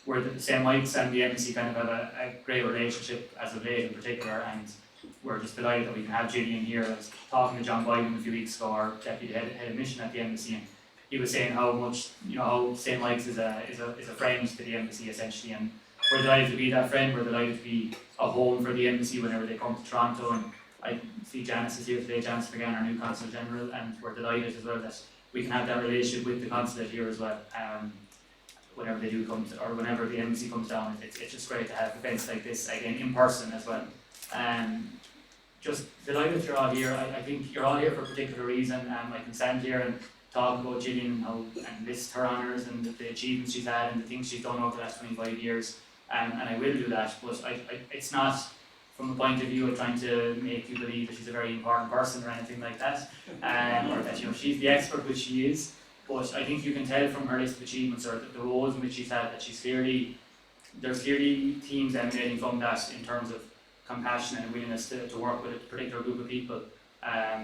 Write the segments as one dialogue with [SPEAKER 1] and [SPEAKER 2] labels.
[SPEAKER 1] where the St. Mike's and the embassy kind of have a great relationship as of late in particular, and we're just delighted that we can have Jillian here. I was talking to John Biden a few weeks ago, our deputy head of mission at the embassy, and he was saying how much, how St. Mike's is a friend to the embassy essentially, and we're delighted to be that friend. We're delighted to be a home for the embassy whenever they come to Toronto, and I see Janice is here today, Janice McGann, our new Consul General, and we're delighted as well that we can have that relationship with the consulate here as well. Whenever they do come to, or whenever the embassy comes down, it's just great to have events like this again in person as well. Just delighted you're all here. I think you're all here for a particular reason. I can stand here and talk about Jillian and list her honours and the achievements she's had and the things she's done over the last 25 years, and I will do that, but it's not from the point of view of trying to make you believe that she's a very important person or anything like that, or that she's the expert, which she is. But I think you can tell from her list of achievements or the roles in which she's had that there's clearly themes emanating from that in terms of compassion and willingness to work with a particular group of people. I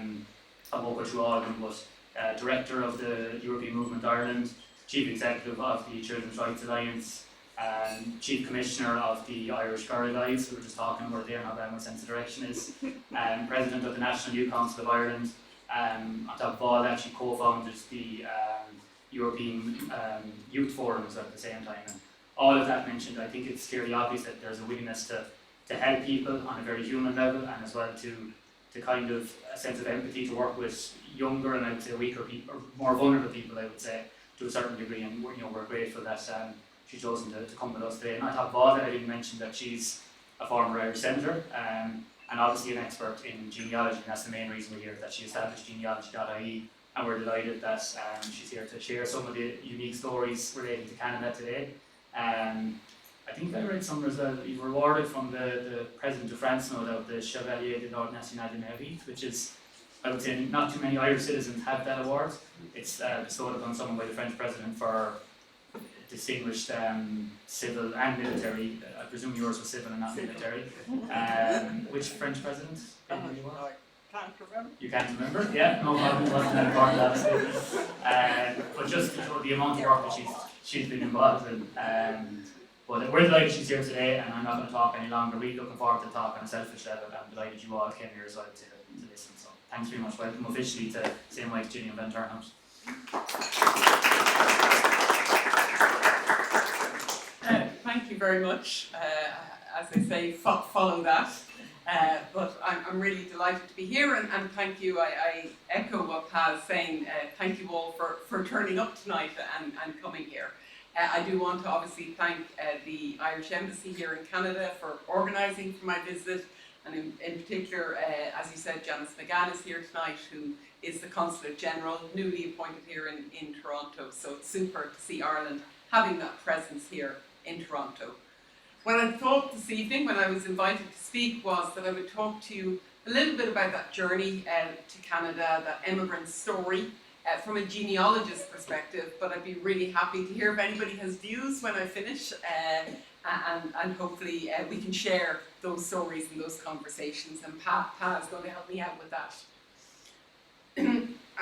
[SPEAKER 1] won't go through all of them, but Director of the European Movement Ireland, Chief Executive of the Children's Rights Alliance, Chief Commissioner of the Irish Girl Guides, we were just talking about there and how bad my sense of direction is, President of the National Youth Council of Ireland. On top of all that, she co-founded the European Youth Forums at the same time. And all of that mentioned, I think it's clearly obvious that there's a willingness to help people on a very human level, and as well to kind of a sense of empathy to work with younger and I would say weaker people, or more vulnerable people, I would say, to a certain degree. And we're grateful that she's chosen to come with us today. And on top of all that, I didn't mention that she's a former Irish Senator, and obviously an expert in genealogy, and that's the main reason we're here, that she established genealogy.ie, and we're delighted that she's here to share some of the unique stories relating to Canada today. I think I read somewhere as well that you were awarded from the President of France, no doubt, the Chevalier de l'Ordre National du Mérite, which is, I would say, not too many Irish citizens have that award. It's bestowed upon someone by the French President for distinguished civil and military. I presume yours was civil and not military. Which French president?
[SPEAKER 2] I can't remember.
[SPEAKER 1] You can't remember? Yeah, no problem. It wasn't that important, obviously. But just to show the amount of work that she's been involved in. But we're delighted she's here today, and I'm not going to talk any longer. Really looking forward to talk on a selfish level. I'm delighted you all came here as well to listen. So thanks very much. Welcome officially to St. Mike's, Jillian Van Turnhout.
[SPEAKER 2] Thank you very much. As I say, follow that. But I'm really delighted to be here, and thank you. I echo what Paz saying. Thank you all for turning up tonight and coming here. I do want to obviously thank the Irish Embassy here in Canada for organising for my visit, and in particular, as you said, Janice McGann is here tonight, who is the Consulate General, newly appointed here in Toronto. So it's super to see Ireland having that presence here in Toronto. What I thought this evening, when I was invited to speak, was that I would talk to you a little bit about that journey to Canada, that emigrant story, from a genealogist perspective, but I'd be really happy to hear if anybody has views when I finish, and hopefully we can share those stories and those conversations, and Paz is going to help me out with that.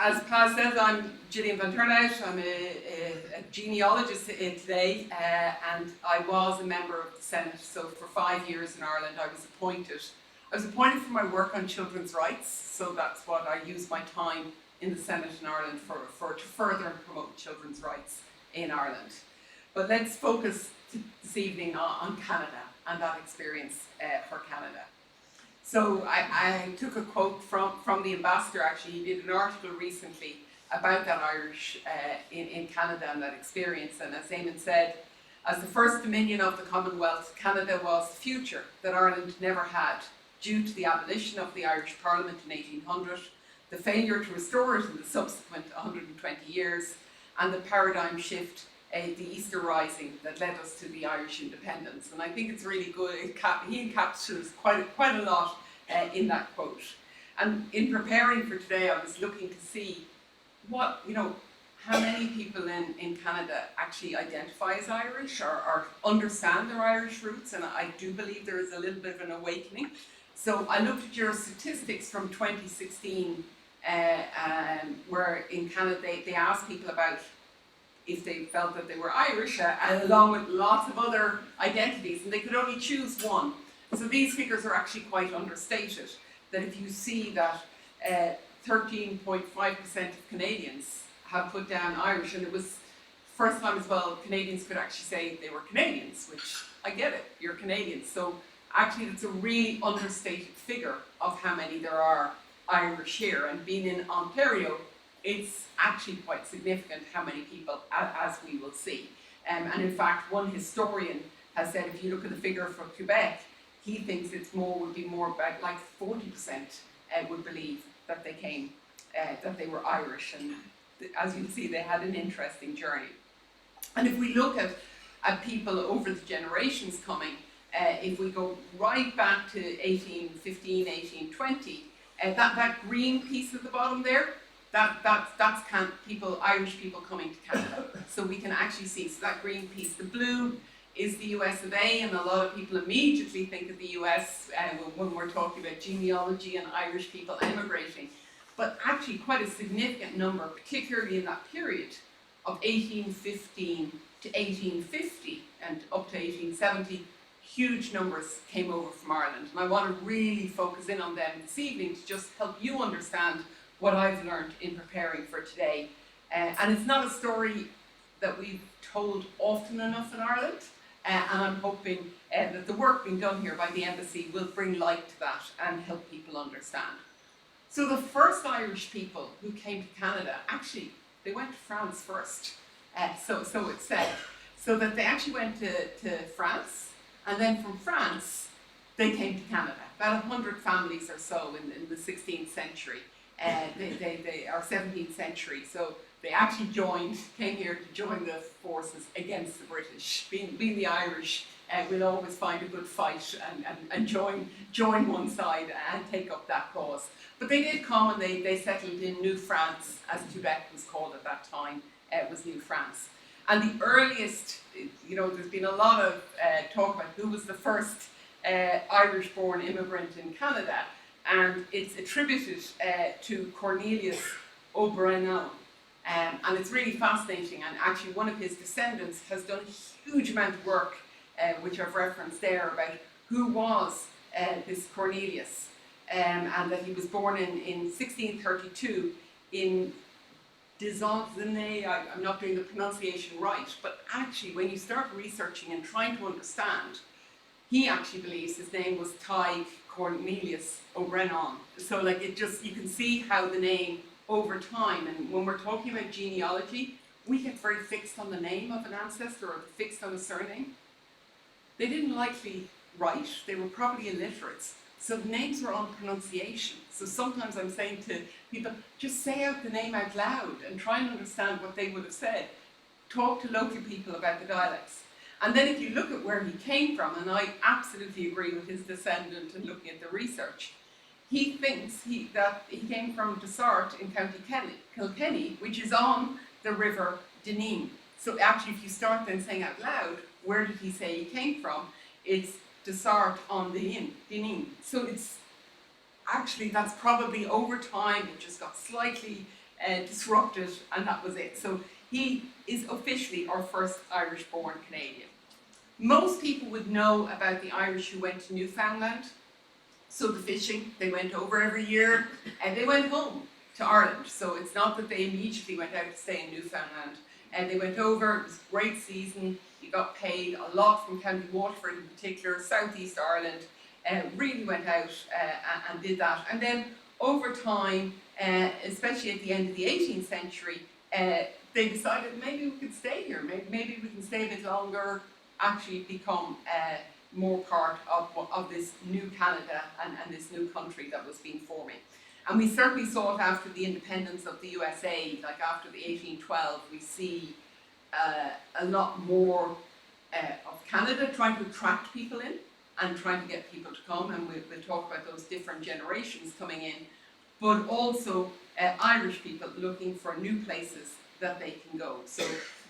[SPEAKER 2] As Paz says, I'm Jillian Van Turnhout. I'm a genealogist today, and I was a member of the Senate. So for 5 years in Ireland, I was appointed for my work on children's rights. So that's what I use my time in the Senate in Ireland for to further and promote children's rights in Ireland. But let's focus this evening on Canada and that experience for Canada. So I took a quote from the ambassador. Actually, he did an article recently about that Irish in Canada and that experience. And as Eamon said, as the first dominion of the Commonwealth, Canada was the future that Ireland never had due to the abolition of the Irish Parliament in 1800, the failure to restore it in the subsequent 120 years, and the paradigm shift, the Easter Rising that led us to the Irish independence. And I think it's really good. He encapsulates quite a lot in that quote. And in preparing for today, I was looking to see how many people in Canada actually identify as Irish or understand their Irish roots, and I do believe there is a little bit of an awakening. So I looked at your statistics from 2016, where in Canada they asked people about if they felt that they were Irish, along with lots of other identities, and they could only choose one. So these figures are actually quite understated, that if you see that 13.5% of Canadians have put down Irish, and it was first time as well Canadians could actually say they were Canadians, which I get it, you're Canadians. So actually it's a really understated figure of how many there are Irish here, and being in Ontario, it's actually quite significant how many people, as we will see. And in fact, one historian has said if you look at the figure for Quebec, he thinks would be more about like 40% would believe that they came, that they were Irish, and as you can see, they had an interesting journey. And if we look at people over the generations coming, if we go right back to 1815, 1820, that green piece at the bottom there, that's Irish people coming to Canada. So we can actually see, so that green piece, the blue is the US of A, and a lot of people immediately think of the US when we're talking about genealogy and Irish people emigrating. But actually quite a significant number, particularly in that period of 1815 to 1850 and up to 1870, huge numbers came over from Ireland. And I want to really focus in on them this evening to just help you understand what I've learned in preparing for today. And it's not a story that we've told often enough in Ireland, and I'm hoping that the work being done here by the Embassy will bring light to that and help people understand. So the first Irish people who came to Canada, actually, they went to France first. So it's said. So that they actually went to France, and then from France, they came to Canada. About 100 families or so in the 16th century. They are 17th century, so they actually came here to join the forces against the British. Being the Irish, we'll always find a good fight and join one side and take up that cause. But they did come, and they settled in New France, as Quebec was called at that time. It was New France. And the earliest, there's been a lot of talk about who was the first Irish-born immigrant in Canada, and it's attributed to Cornelius O'Brennan. And it's really fascinating, and actually one of his descendants has done a huge amount of work, which I've referenced there, about who was this Cornelius, and that he was born in 1632 in Desanzenay. I'm not doing the pronunciation right, but actually when you start researching and trying to understand, he actually believes his name was Tig Cornelius O'Brennan. So you can see how the name over time, and when we're talking about genealogy, we get very fixed on the name of an ancestor or fixed on a surname. They didn't likely write, they were probably illiterates. So the names were on pronunciation. So sometimes I'm saying to people, just say out the name out loud and try and understand what they would have said. Talk to local people about the dialects. And then if you look at where he came from, and I absolutely agree with his descendant and looking at the research, he thinks that he came from Dessart in County Kilkenny, which is on the River Dineen. So actually if you start then saying out loud, where did he say he came from? It's Dessart on the Dineen. So it's actually, that's probably over time, it just got slightly disrupted, and that was it. So he is officially our first Irish-born Canadian. Most people would know about the Irish who went to Newfoundland. So the fishing, they went over every year, and they went home to Ireland. So it's not that they immediately went out to stay in Newfoundland. And they went over, it was a great season, you got paid a lot from County Waterford in particular, Southeast Ireland, really went out and did that. And then over time, especially at the end of the 18th century, they decided maybe we could stay here, maybe we can stay a bit longer, actually become more part of this new Canada and this new country that was being forming. And we certainly saw it after the independence of the USA, like after the 1812, we see a lot more of Canada trying to attract people in and trying to get people to come, and we'll talk about those different generations coming in, but also Irish people looking for new places that they can go. So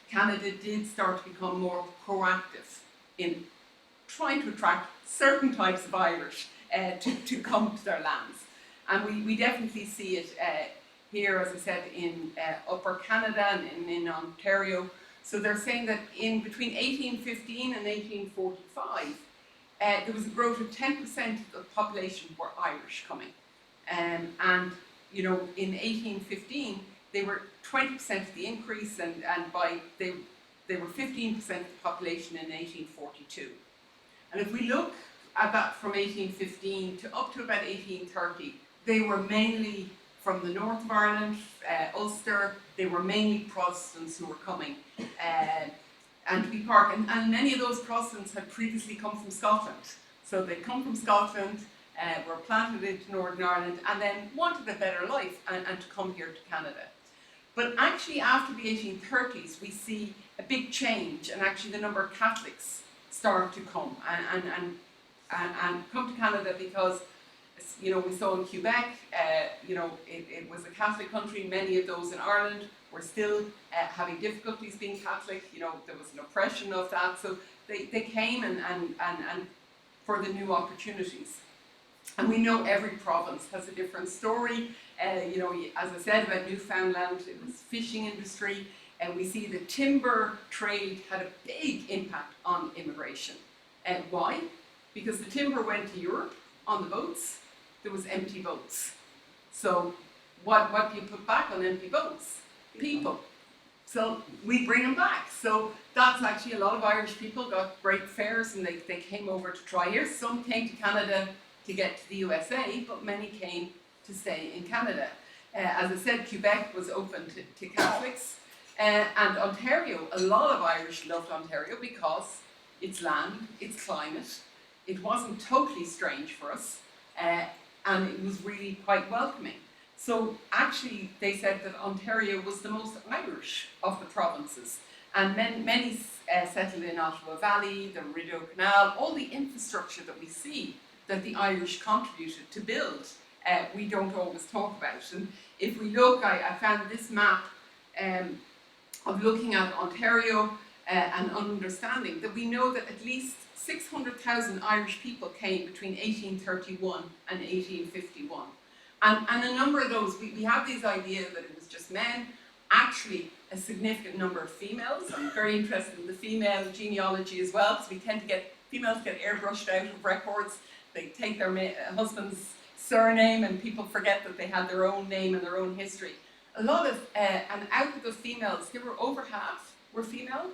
[SPEAKER 2] Canada did start to become more proactive in trying to attract certain types of Irish to come to their lands. And we definitely see it here, as I said, in Upper Canada and in Ontario, So they're saying that in between 1815 and 1845, there was a growth of 10% of the population were Irish coming. And you know, in 1815, they were 20% of the increase, and they were 15% of the population in 1842. And if we look at that from 1815 to up to about 1830, they were mainly from the north of Ireland, Ulster. They were mainly Protestants who were coming and to be part. And many of those Protestants had previously come from Scotland. So they'd come from Scotland, were planted into Northern Ireland, and then wanted a better life and to come here to Canada. But actually after the 1830s, we see a big change, and actually the number of Catholics start to come and come to Canada because, you know, we saw in Quebec, you know, it was a Catholic country. Many of those in Ireland were still having difficulties being Catholic. You know, there was an oppression of that. So they came and for the new opportunities. And we know every province has a different story. You know, as I said about Newfoundland, it was fishing industry. And we see the timber trade had a big impact on immigration. Why? Because the timber went to Europe on the boats. There was empty boats. So what do you put back on empty boats? People. So we bring them back. So that's actually a lot of Irish people got great fares, and they came over to try here. Some came to Canada to get to the USA, but many came to stay in Canada. As I said, Quebec was open to Catholics. And Ontario, a lot of Irish loved Ontario because its land, its climate, it wasn't totally strange for us, and it was really quite welcoming. So actually they said that Ontario was the most Irish of the provinces, and many settled in Ottawa Valley, the Rideau Canal, all the infrastructure that we see that the Irish contributed to build, we don't always talk about. And if we look, I found this map of looking at Ontario and understanding that we know that at least 600,000 Irish people came between 1831 and 1851. And a number of those, we have this idea that it was just men. Actually, a significant number of females. I'm very interested in the female genealogy as well, because we tend to get, females get airbrushed out of records. They take their husband's surname, and people forget that they had their own name and their own history. A lot of, and out of the females, there were over half were female.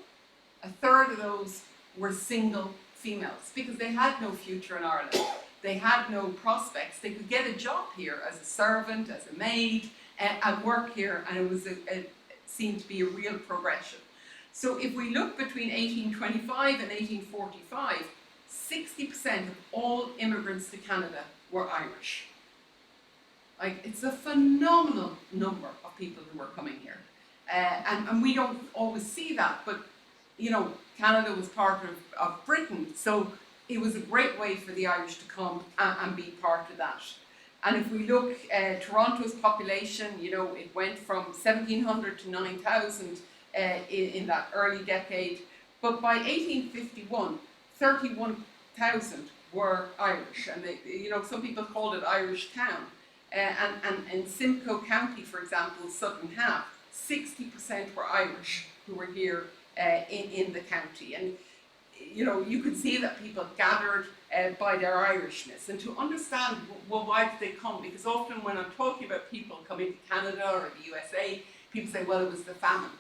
[SPEAKER 2] A third of those were single females, because they had no future in Ireland. They had no prospects. They could get a job here as a servant, as a maid, and work here, and it was seemed to be a real progression. So if we look between 1825 and 1845, 60% of all immigrants to Canada were Irish. Like, it's a phenomenal number of people who are coming here. And we don't always see that, but, you know, Canada was part of Britain, so it was a great way for the Irish to come and be part of that. And if we look at Toronto's population, you know, it went from 1,700 to 9,000 in that early decade. But by 1851, 31,000 were Irish. And they, you know, some people called it Irish Town. And in Simcoe County, for example, southern half, 60% were Irish who were here in the county. And you know, you could see that people gathered by their Irishness. And to understand, well, why did they come? Because often when I'm talking about people coming to Canada or the USA, people say, well, it was the famine.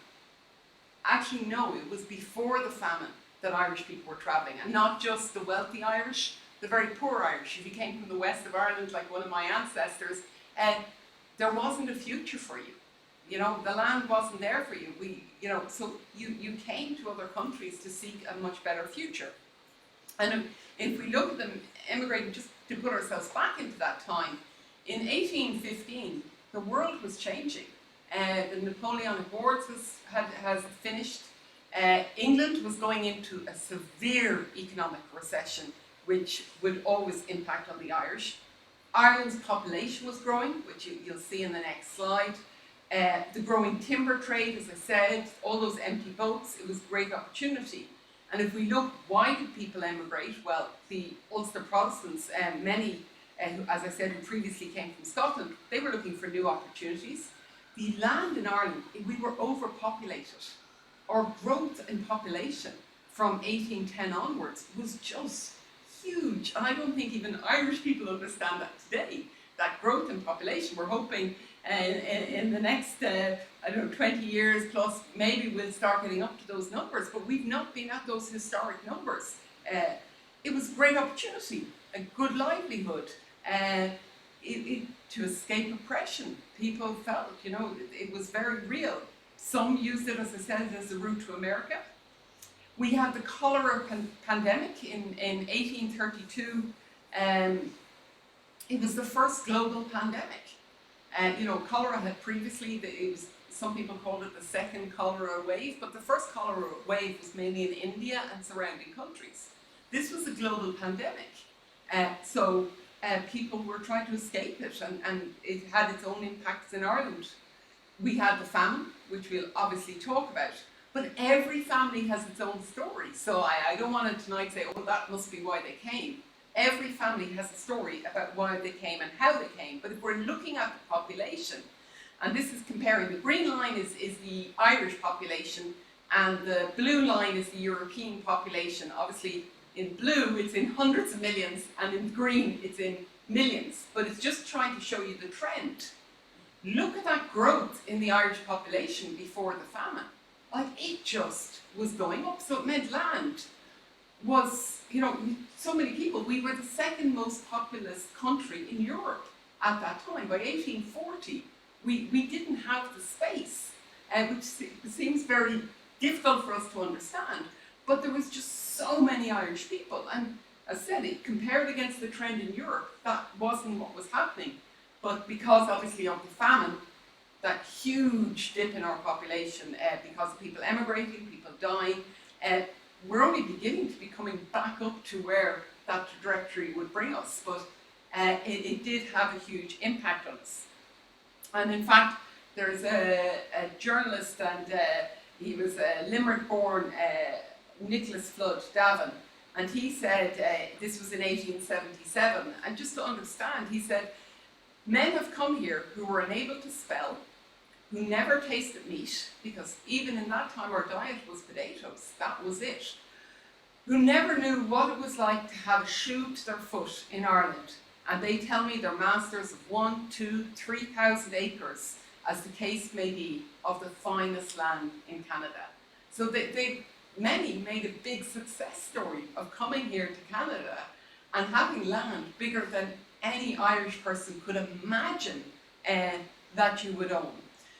[SPEAKER 2] Actually, no, it was before the famine that Irish people were travelling, and not just the wealthy Irish, the very poor Irish. If you came from the west of Ireland, like one of my ancestors, there wasn't a future for you. You know, the land wasn't there for you. You know, so you came to other countries to seek a much better future. And if we look at them immigrating, just to put ourselves back into that time, in 1815, the world was changing. The Napoleonic Wars has finished. England was going into a severe economic recession, which would always impact on the Irish. Ireland's population was growing, which you'll see in the next slide. The growing timber trade, as I said, all those empty boats, it was a great opportunity. And if we look, why did people emigrate? Well, the Ulster Protestants, many, as I said, who previously came from Scotland, they were looking for new opportunities. The land in Ireland, we were overpopulated. our growth in population from 1810 onwards was just huge. And I don't think even Irish people understand that today, that growth in population. We're hoping in the next, 20 years plus, maybe we'll start getting up to those numbers, but we've not been at those historic numbers. It was a great opportunity, a good livelihood, to escape oppression. People felt, it was very real. Some used it, as I said, as a route to America. We had the cholera pandemic in 1832. It was the first global pandemic. Cholera had previously, some people called it the second cholera wave, but the first cholera wave was mainly in India and surrounding countries. This was a global pandemic. So people were trying to escape it, and it had its own impacts in Ireland. We had the famine, which we'll obviously talk about, but every family has its own story. So I don't want to tonight say, oh, that must be why they came. Every family has a story about why they came and how they came. But if we're looking at the population, and this is comparing, the green line is the Irish population, and the blue line is the European population. Obviously, in blue, it's in hundreds of millions, and in green, it's in millions. But it's just trying to show you the trend. Look at that growth in the Irish population before the famine. Like, it just was going up. So it meant land was, so many people. We were the second most populous country in Europe at that time. By 1840, we didn't have the space, which seems very difficult for us to understand. But there was just so many Irish people. And as I said, it compared against the trend in Europe, that wasn't what was happening. But because obviously of the famine, that huge dip in our population, because of people emigrating, people dying, we're only beginning to be coming back up to where that trajectory would bring us. But it did have a huge impact on us. And in fact, there's a journalist, and he was a Limerick-born Nicholas Flood Davin, and he said, this was in 1877, and just to understand, he said, men have come here who were unable to spell, who never tasted meat, because even in that time our diet was potatoes, that was it, who never knew what it was like to have a shoe to their foot in Ireland. And they tell me they're masters of 1, 2, 3,000 acres, as the case may be, of the finest land in Canada. So many made a big success story of coming here to Canada and having land bigger than any Irish person could imagine that you would own.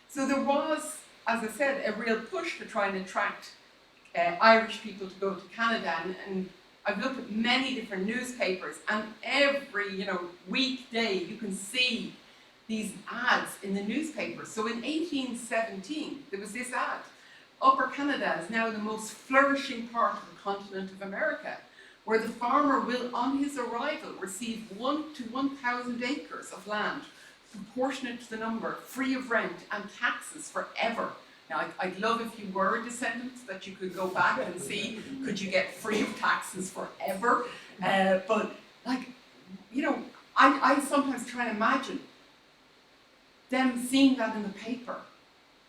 [SPEAKER 2] So there was, as I said, a real push to try and attract Irish people to go to Canada, and I've looked at many different newspapers, and every weekday you can see these ads in the newspapers. So in 1817 there was this ad: Upper Canada is now the most flourishing part of the continent of America, where the farmer will on his arrival receive 1 to 1,000 acres of land, proportionate to the number, free of rent and taxes forever. Now, I'd love if you were a descendant that you could go back and see, could you get free of taxes forever? But I sometimes try and imagine them seeing that in the paper,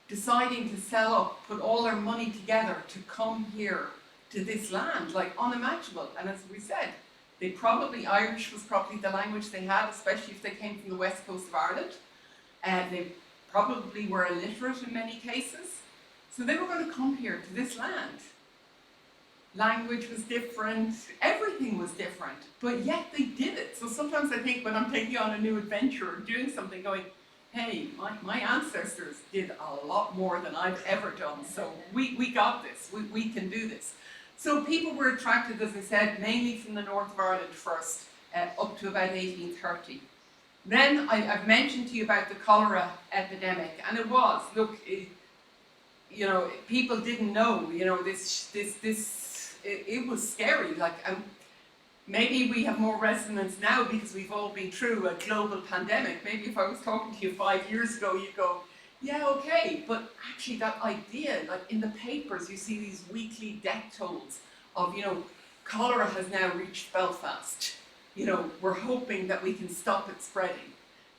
[SPEAKER 2] deciding to sell up, put all their money together to come here to this land, like unimaginable. And as we said, Irish was probably the language they had, especially if they came from the west coast of Ireland. They probably were illiterate in many cases. So they were going to come here to this land. Language was different, everything was different, but yet they did it. So sometimes I think when I'm taking on a new adventure or doing something, going, hey, my ancestors did a lot more than I've ever done, so we got this, we can do this. So people were attracted, as I said, mainly from the north of Ireland first, up to about 1830. Then I've mentioned to you about the cholera epidemic, and it was, look, people didn't know, it was scary. Maybe we have more resonance now because we've all been through a global pandemic. Maybe if I was talking to you 5 years ago, you'd go, yeah, okay. But actually that idea, in the papers, you see these weekly death tolls of, cholera has now reached Belfast. We're hoping that we can stop it spreading.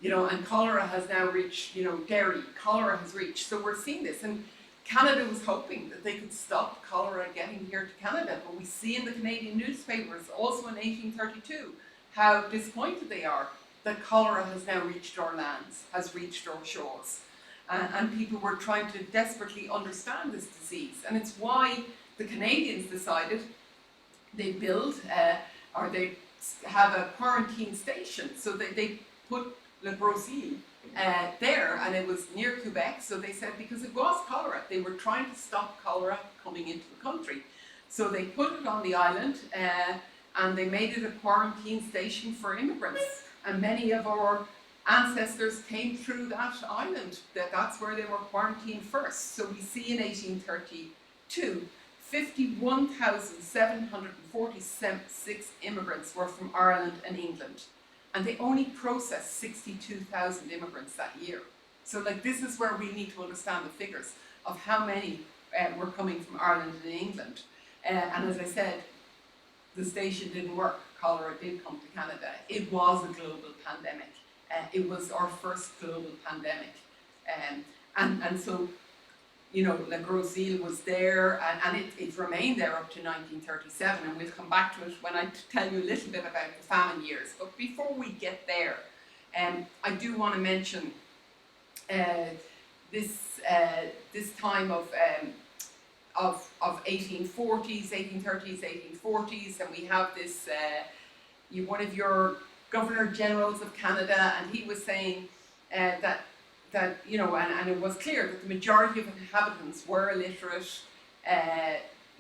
[SPEAKER 2] And cholera has now reached, Derry. Cholera has reached. So we're seeing this. And Canada was hoping that they could stop cholera getting here to Canada, but we see in the Canadian newspapers, also in 1832, how disappointed they are that cholera has now reached our lands, has reached our shores. And people were trying to desperately understand this disease. And it's why the Canadians decided they build, or they have a quarantine station. So they put Le Gros-Île there, and it was near Quebec. So they said, because it was cholera, they were trying to stop cholera coming into the country. So they put it on the island, and they made it a quarantine station for immigrants. And many of our ancestors came through that island. That's where they were quarantined first. So we see in 1832, 51,746 immigrants were from Ireland and England. And they only processed 62,000 immigrants that year. So like, this is where we need to understand the figures of how many were coming from Ireland and England. And as I said, the station didn't work. Cholera did come to Canada. It was a global pandemic. It was our first global pandemic. And so, you know, Le Gros-Île was there, and it remained there up to 1937, and we'll come back to it when I tell you a little bit about the famine years. But before we get there, I do want to mention this time of 1840s, 1830s, 1840s, and we have this, one of your Governor Generals of Canada, and he was saying that you know, and it was clear that the majority of inhabitants were illiterate.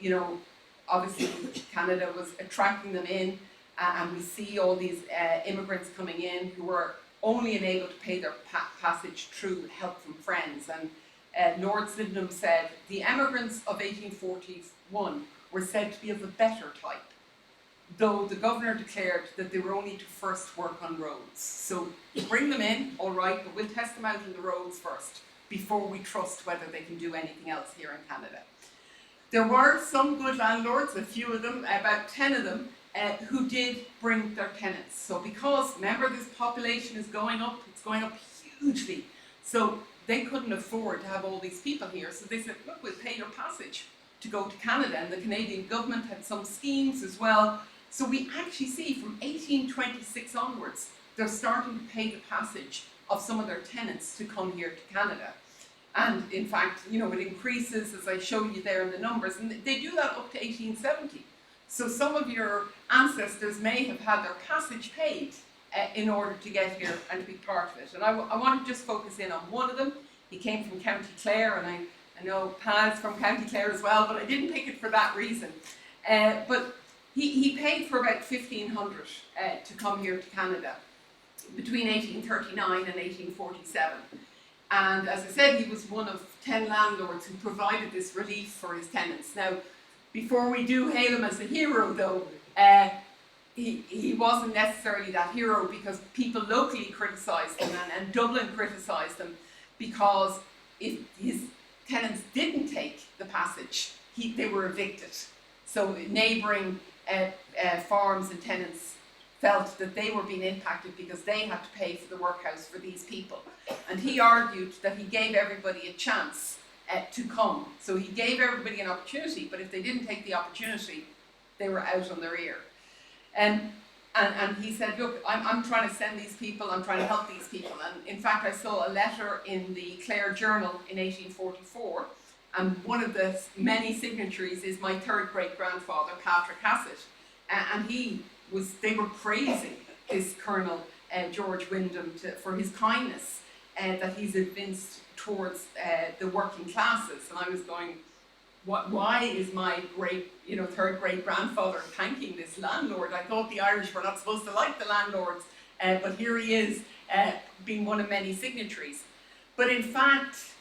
[SPEAKER 2] You know, obviously Canada was attracting them in, and we see all these immigrants coming in who were only enabled to pay their passage through help from friends. And Lord Sydenham said the emigrants of 1841 were said to be of the better type, though the governor declared that they were only to first work on roads. So bring them in, all right, but we'll test them out on the roads first before we trust whether they can do anything else here in Canada. There were some good landlords, a few of them, about 10 of them, who did bring their tenants. So because, remember, this population is going up, it's going up hugely. So they couldn't afford to have all these people here. So they said, look, we'll pay your passage to go to Canada. And the Canadian government had some schemes as well. So we actually see from 1826 onwards, they're starting to pay the passage of some of their tenants to come here to Canada. And in fact, you know, it increases, as I show you there in the numbers, and they do that up to 1870. So some of your ancestors may have had their passage paid in order to get here and to be part of it. And I want to just focus in on one of them. He came from County Clare, and I know Pad's from County Clare as well, but I didn't pick it for that reason. But he paid for about $1,500 to come here to Canada between 1839 and 1847. And as I said, he was one of 10 landlords who provided this relief for his tenants. Now, before we do hail him as a hero though, he wasn't necessarily that hero, because people locally criticised him, and Dublin criticised him, because if his tenants didn't take the passage, they were evicted. So neighbouring farms and tenants felt that they were being impacted because they had to pay for the workhouse for these people. And he argued that he gave everybody a chance to come. So he gave everybody an opportunity, but if they didn't take the opportunity, they were out on their ear. And he said, look, I'm trying to send these people, I'm trying to help these people. And in fact, I saw a letter in the Clare Journal in 1844, and one of the many signatories is my third great-grandfather, Patrick Hassett. And they were praising this Colonel George Wyndham for his kindness that he's evinced towards the working classes. And I was going, why is my third great-grandfather thanking this landlord? I thought the Irish were not supposed to like the landlords, but here he is being one of many signatories. But in fact,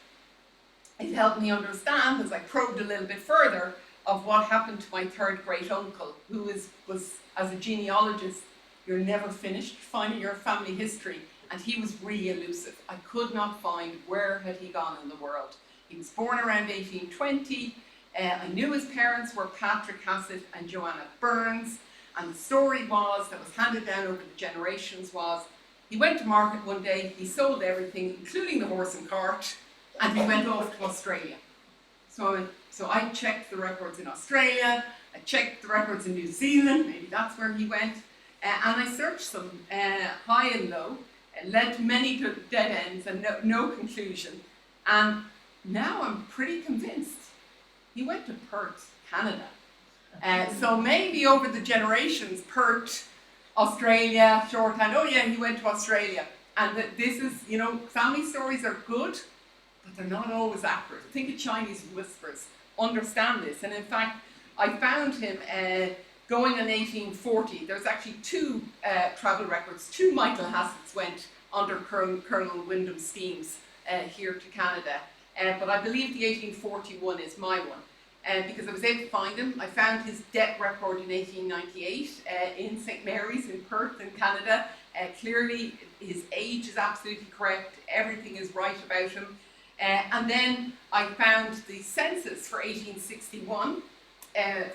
[SPEAKER 2] it helped me understand, as I probed a little bit further, of what happened to my third great-uncle, who was, as a genealogist, you're never finished finding your family history, and he was really elusive. I could not find where had he gone in the world. He was born around 1820. I knew his parents were Patrick Hassett and Joanna Burns, and the story that was handed down over the generations was, he went to market one day, he sold everything, including the horse and cart, and he went off to Australia. So I checked the records in Australia, I checked the records in New Zealand, maybe that's where he went, and I searched them high and low, led to many dead ends and no conclusion. And now I'm pretty convinced he went to Perth, Canada. So maybe over the generations, Perth, Australia, shorthand, oh yeah, he went to Australia. And this is, family stories are good, but they're not always accurate. Think of Chinese whispers, understand this. And in fact, I found him going in 1840. There's actually two travel records. Two Michael Hassets went under Colonel Wyndham's schemes here to Canada. But I believe the 1841 is my one. Because I was able to find him. I found his debt record in 1898 in St. Mary's in Perth in Canada. Clearly his age is absolutely correct, everything is right about him. And then I found the census for 1861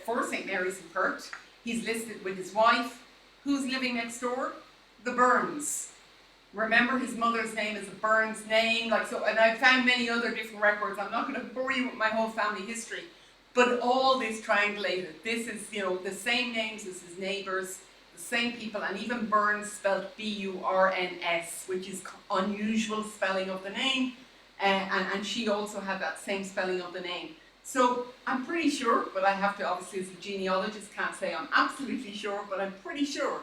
[SPEAKER 2] for St. Mary's in Perth. He's listed with his wife. Who's living next door? The Burns. Remember, his mother's name is a Burns name. And I found many other different records. I'm not going to bore you with my whole family history. But all this triangulated. This is, the same names as his neighbours, the same people, and even Burns spelled B-U-R-N-S, which is unusual spelling of the name, and she also had that same spelling of the name. So I'm pretty sure, but I have to, obviously as a genealogist, can't say I'm absolutely sure, but I'm pretty sure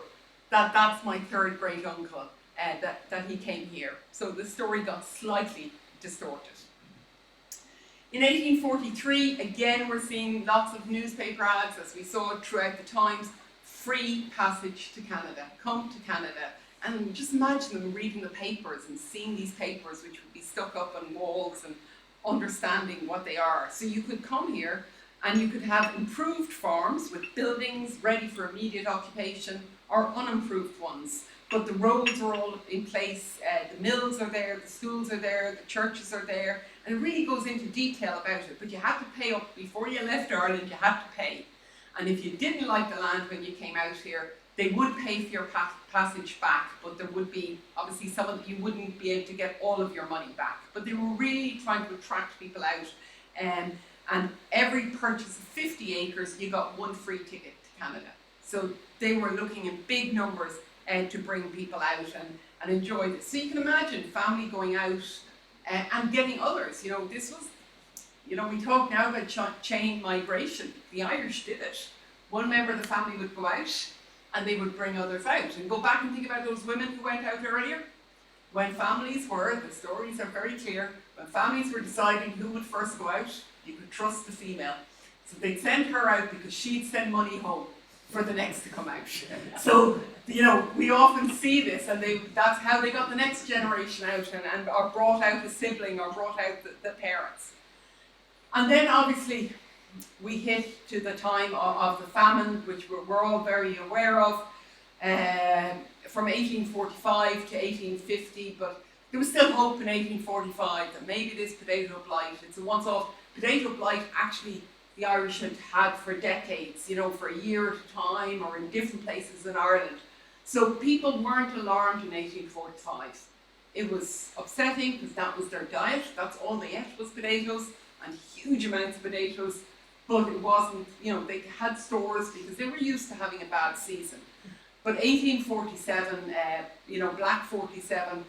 [SPEAKER 2] that that's my third great uncle, that he came here. So the story got slightly distorted. In 1843, again, we're seeing lots of newspaper ads, as we saw throughout the Times, free passage to Canada, come to Canada. And just imagine them reading the papers and seeing these papers, which would be stuck up on walls, and understanding what they are. So you could come here and you could have improved farms with buildings ready for immediate occupation, or unimproved ones. But the roads are all in place, the mills are there, the schools are there, the churches are there, and it really goes into detail about it. But you had to pay up before you left Ireland, you had to pay. And if you didn't like the land when you came out here, they would pay for your passage back, but there would be, obviously, you wouldn't be able to get all of your money back. But they were really trying to attract people out. And every purchase of 50 acres, you got one free ticket to Canada. So they were looking in big numbers to bring people out and enjoy this. So you can imagine family going out and getting others. This was, we talk now about chain migration. The Irish did it. One member of the family would go out and they would bring others out. And go back and think about those women who went out earlier. When families were, the stories are very clear, when families were deciding who would first go out, you could trust the female. So they'd send her out because she'd send money home for the next to come out. So, we often see this, and that's how they got the next generation out and or brought out a sibling or brought out the parents. And then obviously we hit to the time of the famine, which we're all very aware of, from 1845 to 1850, but there was still hope in 1845 that maybe this potato blight, it's a once-off. Potato blight actually the Irish had for decades, for a year at a time or in different places in Ireland. So people weren't alarmed in 1845. It was upsetting because that was their diet, that's all they ate was potatoes, and huge amounts of potatoes, but it wasn't, they had stores because they were used to having a bad season. But 1847, Black 47,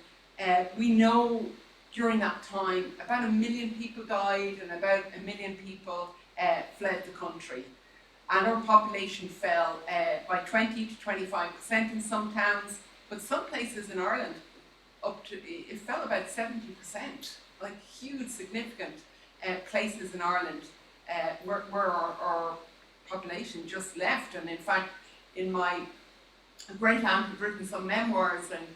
[SPEAKER 2] we know during that time about 1 million people died and about 1 million people fled the country. And our population fell by 20 to 25% in some towns, but some places in Ireland, it fell about 70%, like huge, significant places in Ireland where our population just left. And in fact, in my great aunt had written some memoirs, and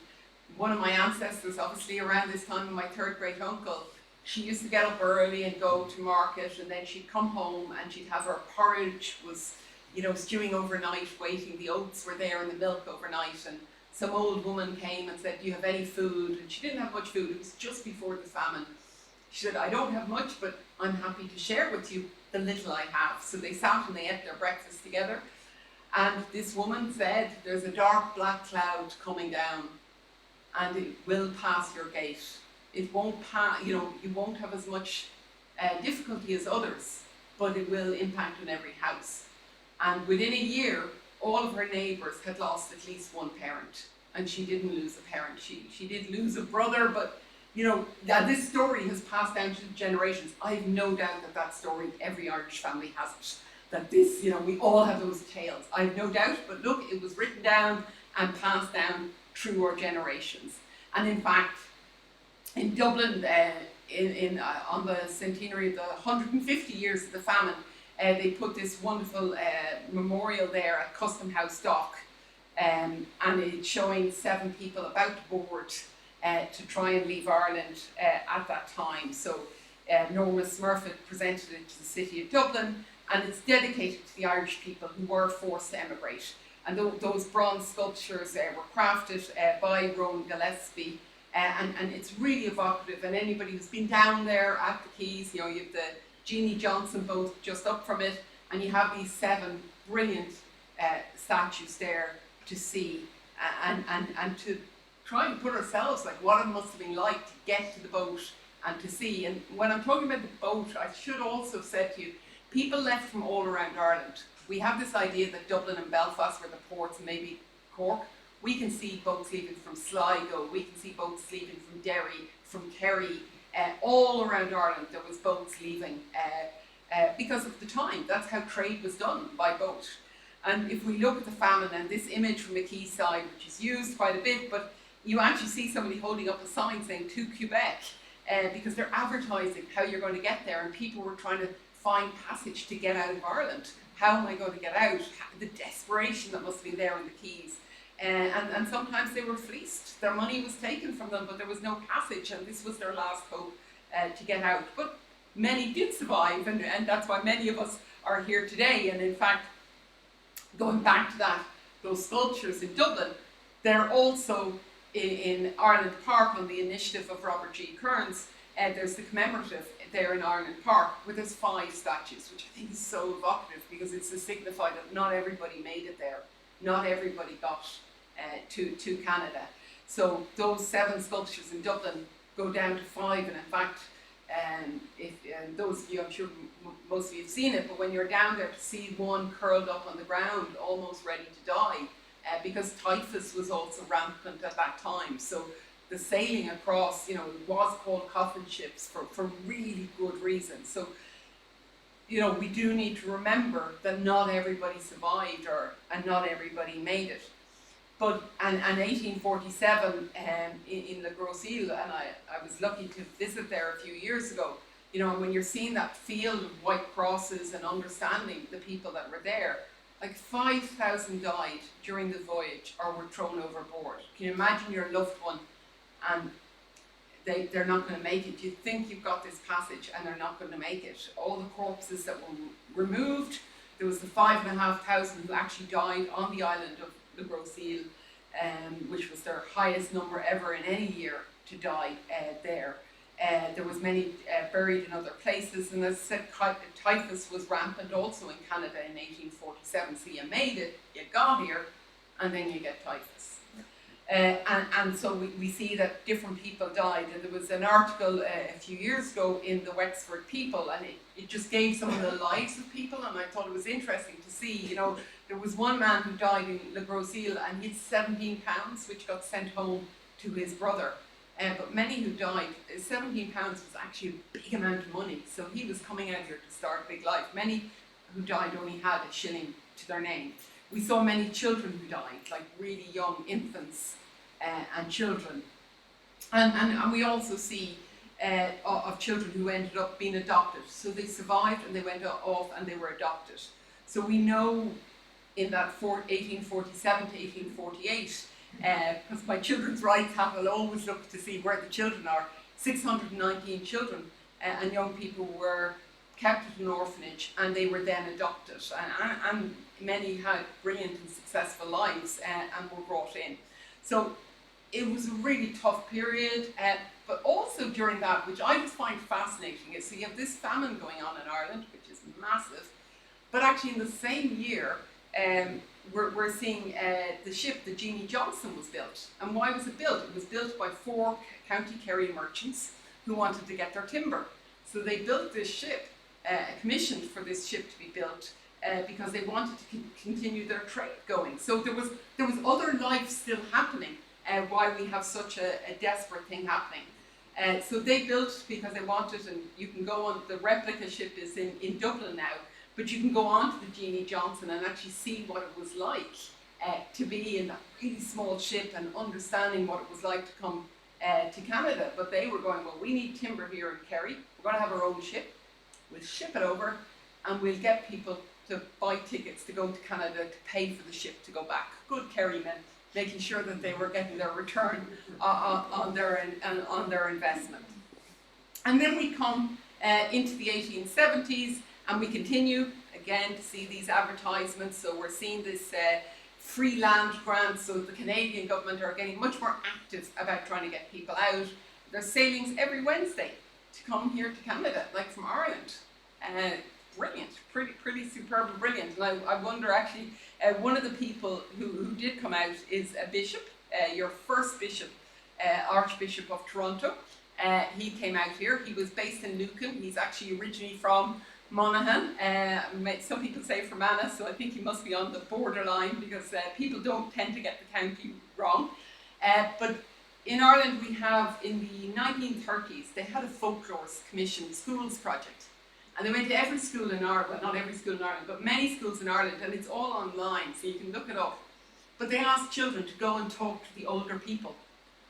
[SPEAKER 2] one of my ancestors, obviously around this time, my third great uncle, she used to get up early and go to market, and then she'd come home and she'd have her porridge was, stewing overnight, waiting. The oats were there and the milk overnight, and some old woman came and said, "Do you have any food?" And she didn't have much food. It was just before the famine. She said, "I don't have much, but I'm happy to share with you the little I have." So they sat and they ate their breakfast together. And this woman said, "There's a dark black cloud coming down, and it will pass your gate. It won't pass, you won't have as much difficulty as others, but it will impact on every house. And within a year, all of her neighbours had lost at least one parent, and she didn't lose a parent. She did lose a brother, but you know, that this story has passed down to generations. I have no doubt that that story, every Irish family has it. That this, you know, we all have those tales. I have no doubt, but look, it was written down and passed down through our generations. And in fact, in Dublin, on the centenary of the 150 years of the famine, they put this wonderful memorial there at Custom House Dock, and it's showing 7 people about to board to try and leave Ireland at that time. So Norma Smurfit presented it to the city of Dublin, and it's dedicated to the Irish people who were forced to emigrate. And those bronze sculptures were crafted by Rowan Gillespie, and it's really evocative. And anybody who's been down there at the quays, you know, you have the Jeannie Johnson boat just up from it, and you have these 7 brilliant statues there to see, and to try and put ourselves, like what it must have been like to get to the boat and to see. And when I'm talking about the boat, I should also have said to you, people left from all around Ireland. We have this idea that Dublin and Belfast were the ports, and maybe Cork. We can see boats leaving from Sligo, we can see boats leaving from Derry, from Kerry, all around Ireland there was boats leaving because of the time. That's how trade was done, by boat. And if we look at the famine, and this image from the quayside, which is used quite a bit, but you actually see somebody holding up a sign saying to Quebec, because they're advertising how you're going to get there, and people were trying to find passage to get out of Ireland. How am I going to get out? The desperation that must have been there in the quays. And sometimes they were fleeced. Their money was taken from them, but there was no passage, and this was their last hope to get out. But many did survive, and that's why many of us are here today. And in fact, going back to that, those sculptures in Dublin, they're also in Ireland Park on the initiative of Robert G. Kearns. There's the commemorative there in Ireland Park, where there's 5 statues, which I think is so evocative, because it's to signify that not everybody made it there. Not everybody got to Canada. So those 7 sculptures in Dublin go down to 5, and in fact, if those of you, I'm sure most of you have seen it, but when you're down there to see one curled up on the ground, almost ready to die, because typhus was also rampant at that time. So the sailing across, you know, was called coffin ships for really good reasons. So, you know, we do need to remember that not everybody survived, and not everybody made it. But, and 1847 in Le Gros Île, and I was lucky to visit there a few years ago, you know, and when you're seeing that field of white crosses and understanding the people that were there, like 5,000 died during the voyage or were thrown overboard. Can you imagine your loved one, and they're not going to make it? You think you've got this passage and they're not going to make it. All the corpses that were removed, there was the 5,500 who actually died on the island of Le Gros Île, which was their highest number ever in any year to die there. There was many buried in other places, and as I said, typhus was rampant also in Canada in 1847. So you made it, you got here, and then you get typhus. And so we see that different people died, and there was an article a few years ago in the Wexford People, and it just gave some of the lives of people, and I thought it was interesting to see. You know, there was one man who died in Le Gros Île, and he had £17, which got sent home to his brother. But many who died, £17 was actually a big amount of money, so he was coming out here to start a big life. Many who died only had a shilling to their name. We saw many children who died, like really young infants and children. And we also see of children who ended up being adopted. So they survived and they went off and they were adopted. So we know in that 1847 to 1848, because my children's rights hat will always look to see where the children are, 619 children and young people were kept at an orphanage, and they were then adopted, and many had brilliant and successful lives and were brought in. So it was a really tough period, but also during that, which I just find fascinating, is so you have this famine going on in Ireland, which is massive, but actually in the same year, we're seeing the ship, the Jeannie Johnson, was built. And why was it built? It was built by 4 County Kerry merchants who wanted to get their timber. So they built this ship, commissioned for this ship to be built, because they wanted to continue their trade going. So there was other life still happening while we have such a desperate thing happening. So they built because they wanted, and you can go on, the replica ship is in Dublin now, but you can go on to the Jeannie Johnson and actually see what it was like to be in that really small ship and understanding what it was like to come to Canada. But they were going, well, we need timber here in Kerry, we're going to have our own ship, we'll ship it over and we'll get people to buy tickets to go to Canada to pay for the ship to go back. Good Kerry men, making sure that they were getting their return on their investment. And then we come into the 1870s and we continue again to see these advertisements. So we're seeing this free land grant, so the Canadian government are getting much more active about trying to get people out. There's sailings every Wednesday to come here to Canada, like from Ireland. Brilliant, pretty superb and brilliant. And I wonder actually, one of the people who did come out is a bishop, your first bishop, Archbishop of Toronto. He came out here. He was based in Lucan. He's actually originally from Monaghan. Some people say Fermanagh, so I think he must be on the borderline because people don't tend to get the county wrong. But in Ireland we have, in the 1930s, they had a folklore commission schools project. And they went to every school in Ireland, well not every school in Ireland, but many schools in Ireland, and it's all online, so you can look it up. But they asked children to go and talk to the older people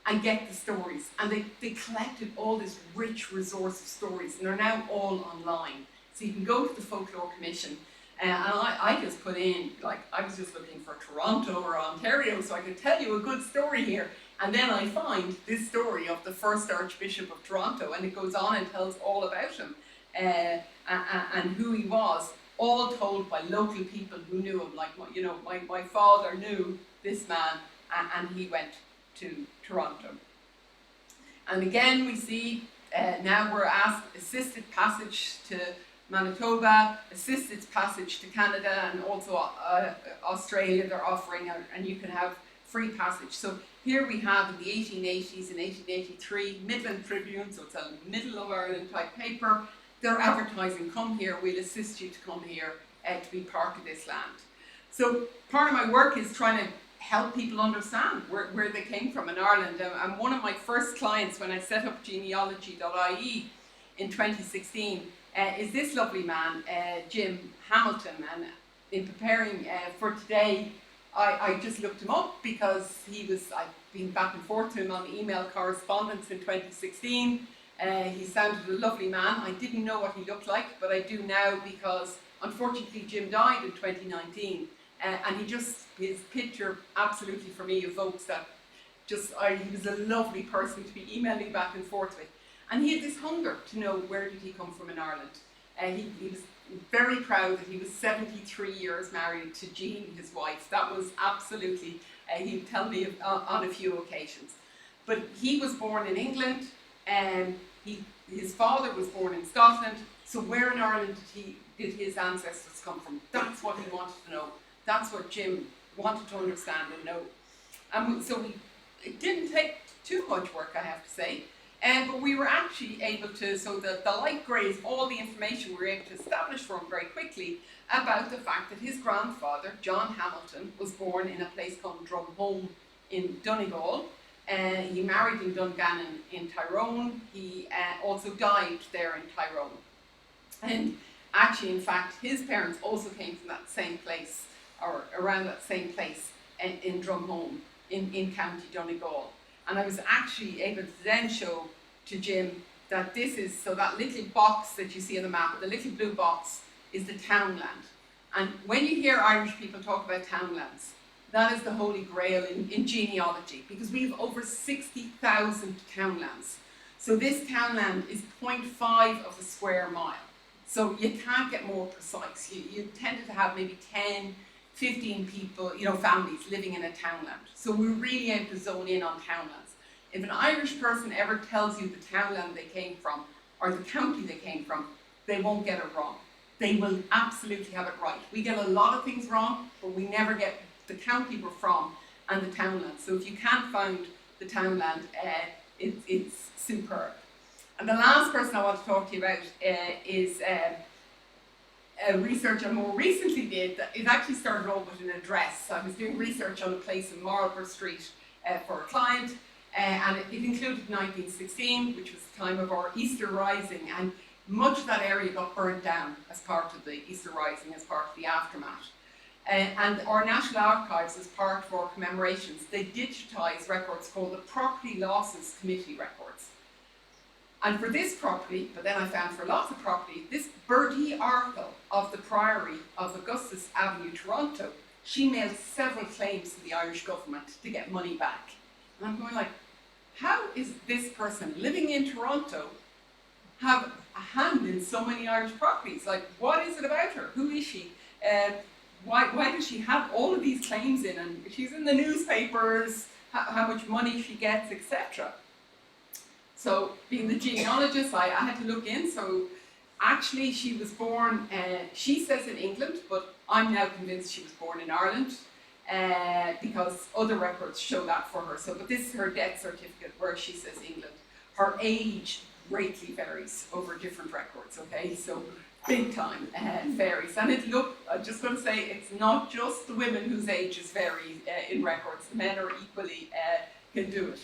[SPEAKER 2] and get the stories. And they collected all this rich resource of stories, and they're now all online. So you can go to the Folklore Commission, and I just put in, like, I was just looking for Toronto or Ontario, so I could tell you a good story here. And then I find this story of the first Archbishop of Toronto, and it goes on and tells all about him. And who he was, all told by local people who knew him. Like, my father knew this man, and he went to Toronto. And again, we see now we're asked assisted passage to Manitoba, assisted passage to Canada, and also Australia they're offering, and you can have free passage. So here we have in the 1880s and 1883, Midland Tribune, so it's a middle of Ireland type paper. They're advertising, come here, we'll assist you to come here to be part of this land. So part of my work is trying to help people understand where they came from in Ireland. And one of my first clients when I set up genealogy.ie in 2016 is this lovely man, Jim Hamilton. And in preparing for today, I just looked him up because I've been back and forth to him on email correspondence in 2016. He sounded a lovely man. I didn't know what he looked like, but I do now because unfortunately Jim died in 2019. And his picture absolutely for me evokes that. He was a lovely person to be emailing back and forth with. And he had this hunger to know where did he come from in Ireland. He was very proud that he was 73 years married to Jean, his wife. That was absolutely, he'd tell me on a few occasions. But he was born in England, and his father was born in Scotland. So where in Ireland did his ancestors come from? That's what he wanted to know. That's what Jim wanted to understand and know. So it didn't take too much work, I have to say. But we were actually able to, so the light grey is all the information we were able to establish for him very quickly about the fact that his grandfather, John Hamilton, was born in a place called Drumholme in Donegal. He married in Dungannon in Tyrone. He also died there in Tyrone. And actually, in fact, his parents also came from that same place, or around that same place in Drumholme in County Donegal. And I was actually able to then show to Jim that that little box that you see on the map, the little blue box, is the townland. And when you hear Irish people talk about townlands, that is the holy grail in genealogy, because we have over 60,000 townlands. So this townland is 0.5 of a square mile. So you can't get more precise. You tended to have maybe 10, 15 people, families living in a townland. So we're really able to zone in on townlands. If an Irish person ever tells you the townland they came from, or the county they came from, they won't get it wrong. They will absolutely have it right. We get a lot of things wrong, but we never get the county we're from and the townland. So if you can't find the townland, it's superb. And the last person I want to talk to you about is a research I more recently did. It actually started off with an address. I was doing research on a place in Marlborough Street for a client, and it included 1916, which was the time of our Easter Rising, and much of that area got burnt down as part of the Easter Rising, as part of the aftermath. And our National Archives, as part of our commemorations, they digitise records called the Property Losses Committee records. And for this property, but then I found for lots of property, this Bertie Arkle of the Priory of Augustus Avenue, Toronto, she made several claims to the Irish government to get money back. And I'm going like, how is this person living in Toronto have a hand in so many Irish properties? Like, what is it about her? Who is she? Why does she have all of these claims in? And she's in the newspapers, how much money she gets, etc. So, being the genealogist, I had to look in. So, actually, she was born, she says in England, but I'm now convinced she was born in Ireland, because other records show that for her. So, but this is her death certificate where she says England. Her age greatly varies over different records, okay? So, big time varies. And I'm just going to say, it's not just the women whose ages vary in records. The men are equally can do it.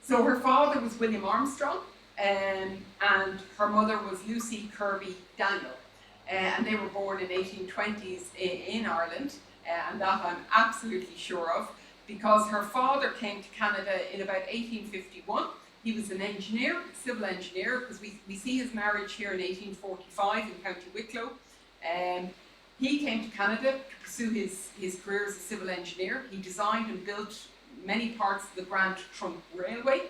[SPEAKER 2] So her father was William Armstrong, and her mother was Lucy Kirby Daniel. And they were born in 1820s in Ireland, and that I'm absolutely sure of, because her father came to Canada in about 1851. He was an engineer, civil engineer, because we see his marriage here in 1845 in County Wicklow. He came to Canada to pursue his career as a civil engineer. He designed and built many parts of the Grand Trunk Railway.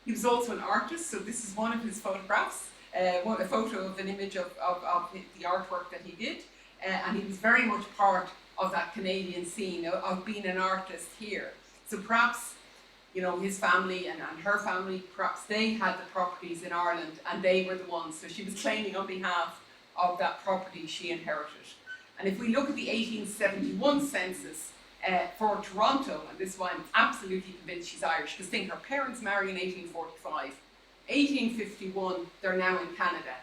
[SPEAKER 2] He was also an artist, so this is one of his photographs, a photo of an image of the artwork that he did. And he was very much part of that Canadian scene of being an artist here. So perhaps, you know, his family and her family, perhaps they had the properties in Ireland and they were the ones. So she was claiming on behalf of that property she inherited. And if we look at the 1871 census for Toronto, and this is why I'm absolutely convinced she's Irish, because think, her parents married in 1845. 1851, they're now in Canada.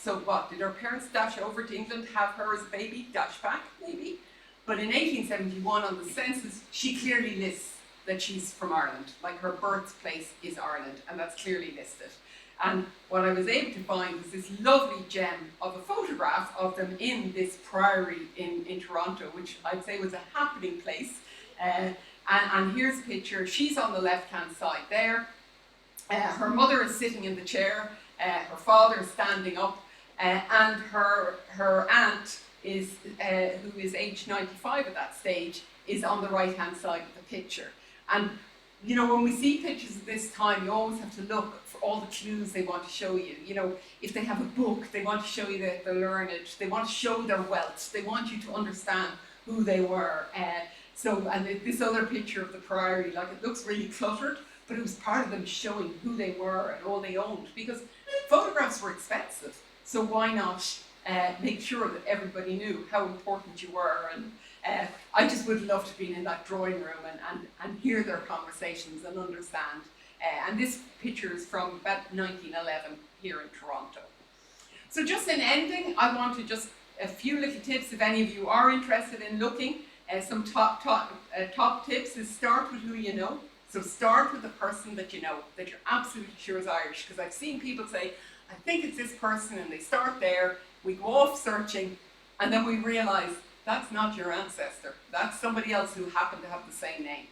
[SPEAKER 2] So what, did her parents dash over to England, have her as a baby, dash back, maybe? But in 1871 on the census, she clearly lists that she's from Ireland, like her birthplace is Ireland, and that's clearly listed. And what I was able to find was this lovely gem of a photograph of them in this priory in Toronto, which I'd say was a happening place. And here's a picture. She's on the left-hand side there. Her mother is sitting in the chair. Her father is standing up. And her aunt, who is age 95 at that stage, is on the right-hand side of the picture. And you know, when we see pictures of this time, you always have to look for all the clues they want to show you. You know, if they have a book, they want to show you that they're learned. They want to show their wealth. They want you to understand who they were. And this other picture of the priory, like, it looks really cluttered, but it was part of them showing who they were and all they owned, because photographs were expensive. So why not make sure that everybody knew how important you were? And I just would love to have been in that drawing room and hear their conversations and understand. And this picture is from about 1911 here in Toronto. So just in ending, I want to just a few little tips if any of you are interested in looking. Some top tips is start with who you know. So start with the person that you know, that you're absolutely sure is Irish. Because I've seen people say, I think it's this person, and they start there, we go off searching, and then we realise that's not your ancestor. That's somebody else who happened to have the same name.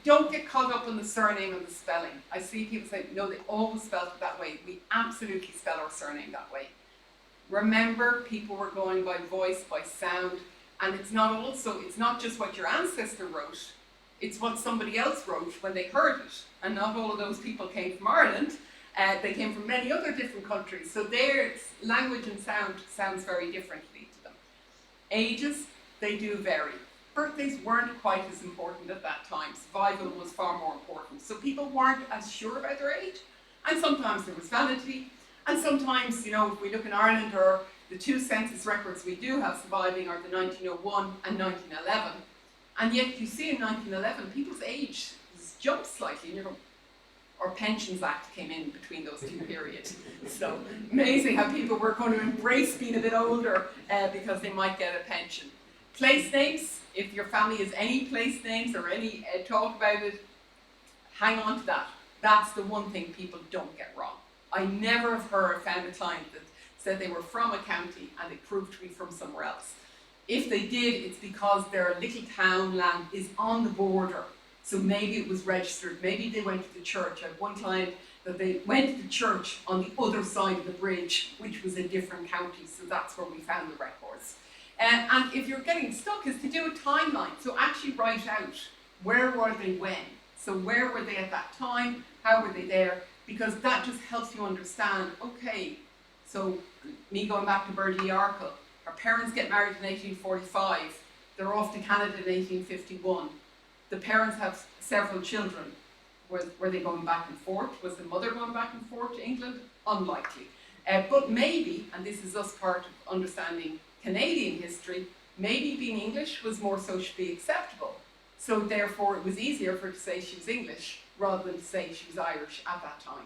[SPEAKER 2] Don't get caught up in the surname and the spelling. I see people say, no, they always spelled it that way. We absolutely spell our surname that way. Remember, people were going by voice, by sound, and it's not just what your ancestor wrote, it's what somebody else wrote when they heard it. And not all of those people came from Ireland. They came from many other different countries. So their language and sound sounds very differently to them. Ages, they do vary. Birthdays weren't quite as important at that time. Survival was far more important. So people weren't as sure about their age. And sometimes there was vanity. And sometimes, you know, if we look in Ireland, or the two census records we do have surviving are the 1901 and 1911. And yet you see in 1911, people's age has jumped slightly. And you're going, or Pensions Act came in between those two periods. So amazing how people were going to embrace being a bit older because they might get a pension. Place names, if your family has any place names or any talk about it, hang on to that. That's the one thing people don't get wrong. I never have found a client that said they were from a county and they proved to be from somewhere else. If they did, it's because their little town land is on the border. So maybe it was registered, maybe they went to the church. I have one client that they went to the church on the other side of the bridge, which was a different county, so that's where we found the records. And if you're getting stuck, is to do a timeline. So actually write out, where were they when? So where were they at that time? How were they there? Because that just helps you understand, okay, so me going back to Bertie Arkle, her parents get married in 1845, they're off to Canada in 1851. The parents have several children. Were they going back and forth? Was the mother going back and forth to England? Unlikely. But maybe, and this is us part of understanding Canadian history, maybe being English was more socially acceptable. So therefore it was easier for her to say she was English rather than to say she was Irish at that time.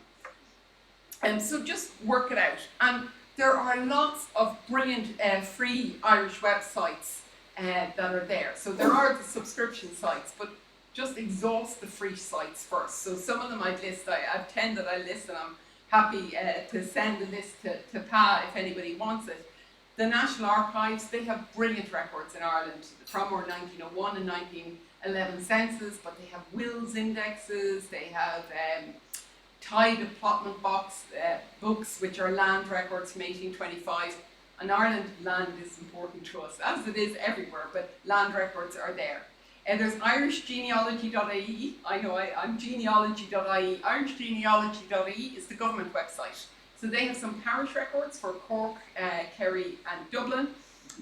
[SPEAKER 2] And so just work it out. And there are lots of brilliant free Irish websites that are there. So there are the subscription sites, but just exhaust the free sites first. So some of them I'd list, I have 10 that I list, and I'm happy to send the list to Pa if anybody wants it. The National Archives, they have brilliant records in Ireland from our 1901 and 1911 census, but they have wills indexes, they have tide allotment books, which are land records from 1825. And Ireland, land is important to us, as it is everywhere, but land records are there. And there's irishgenealogy.ie. I know I'm genealogy.ie. irishgenealogy.ie is the government website. So they have some parish records for Cork, Kerry and Dublin,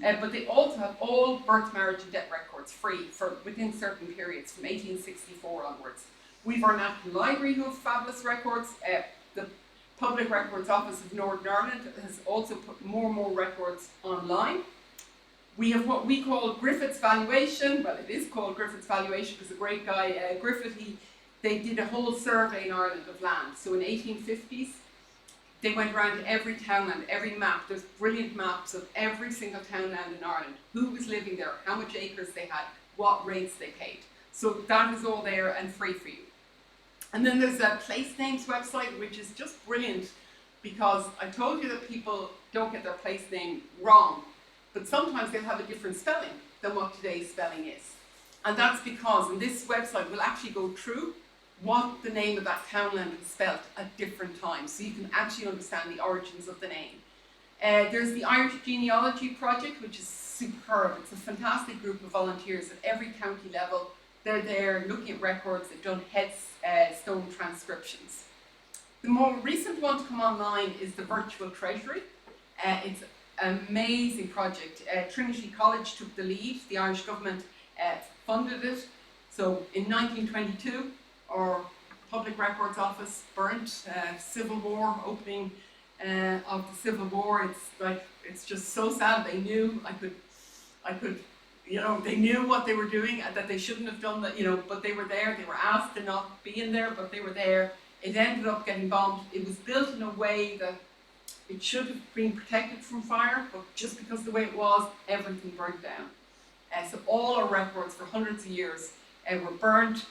[SPEAKER 2] but they also have all birth, marriage and death records free for within certain periods from 1864 onwards. We've our National Library who have fabulous records. The Public Records Office of Northern Ireland has also put more and more records online. We have what we call Griffith's Valuation. Well, it is called Griffith's Valuation because a great guy, Griffith, they did a whole survey in Ireland of land. So in 1850s, they went around to every townland, every map. There's brilliant maps of every single townland in Ireland, who was living there, how much acres they had, what rates they paid. So that is all there and free for you. And then there's a place names website, which is just brilliant because I told you that people don't get their place name wrong, but sometimes they'll have a different spelling than what today's spelling is. And that's because, and this website will actually go through what the name of that townland was spelt at different times, so you can actually understand the origins of the name. There's the Irish Genealogy Project, which is superb. It's a fantastic group of volunteers at every county level. They're there looking at records, they've done headstone transcriptions. The more recent one to come online is the Virtual Treasury. It's an amazing project. Trinity College took the lead, the Irish government funded it. So in 1922, our Public Records Office burnt, Civil War, opening of the Civil War. It's just so sad. They knew I could, they knew what they were doing and that they shouldn't have done that, but they were there. They were asked to not be in there, but they were there. It ended up getting bombed. It was built in a way that it should have been protected from fire, but just because of the way it was, everything burnt down. So all our records for hundreds of years were burnt.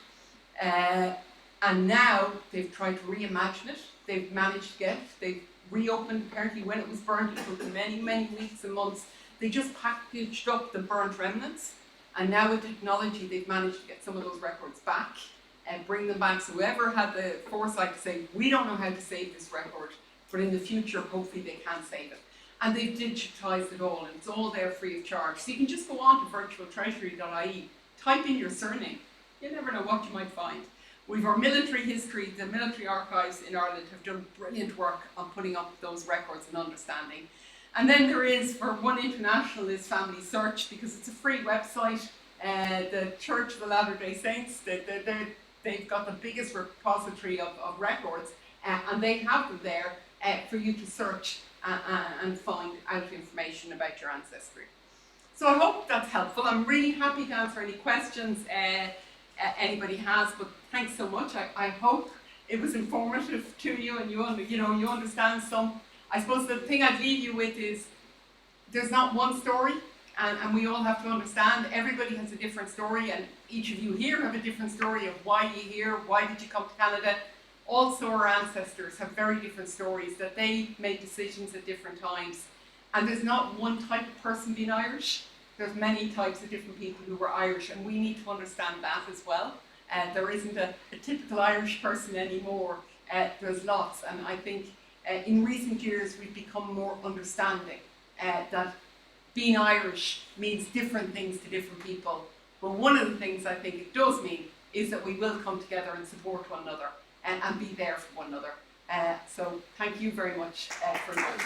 [SPEAKER 2] And now they've tried to reimagine it. They've managed to they've reopened apparently when it was burnt. It took many, many weeks and months. They just packaged up the burnt remnants. And now with technology, they've managed to get some of those records back and bring them back. So whoever had the foresight to say, we don't know how to save this record, but in the future, hopefully they can save it. And they've digitized it all, and it's all there free of charge. So you can just go on to virtualtreasury.ie, type in your surname. You never know what you might find. We've our military history. The military archives in Ireland have done brilliant work on putting up those records and understanding. And then there is, for one international, is Family Search, because it's a free website. The Church of the Latter-day Saints, they've got the biggest repository of records, and they have them there for you to search and find out information about your ancestry. So I hope that's helpful. I'm really happy to answer any questions anybody has, but thanks so much. I hope it was informative to you, and you understand some. I suppose the thing I'd leave you with is there's not one story, and we all have to understand everybody has a different story, and each of you here have a different story of why you're here, why did you come to Canada. Also, our ancestors have very different stories, that they made decisions at different times. And there's not one type of person being Irish. There's many types of different people who were Irish, and we need to understand that as well. There isn't a typical Irish person anymore. There's lots, and I think in recent years we've become more understanding that being Irish means different things to different people. But one of the things I think it does mean is that we will come together and support one another and be there for one another. So thank you very much for listening.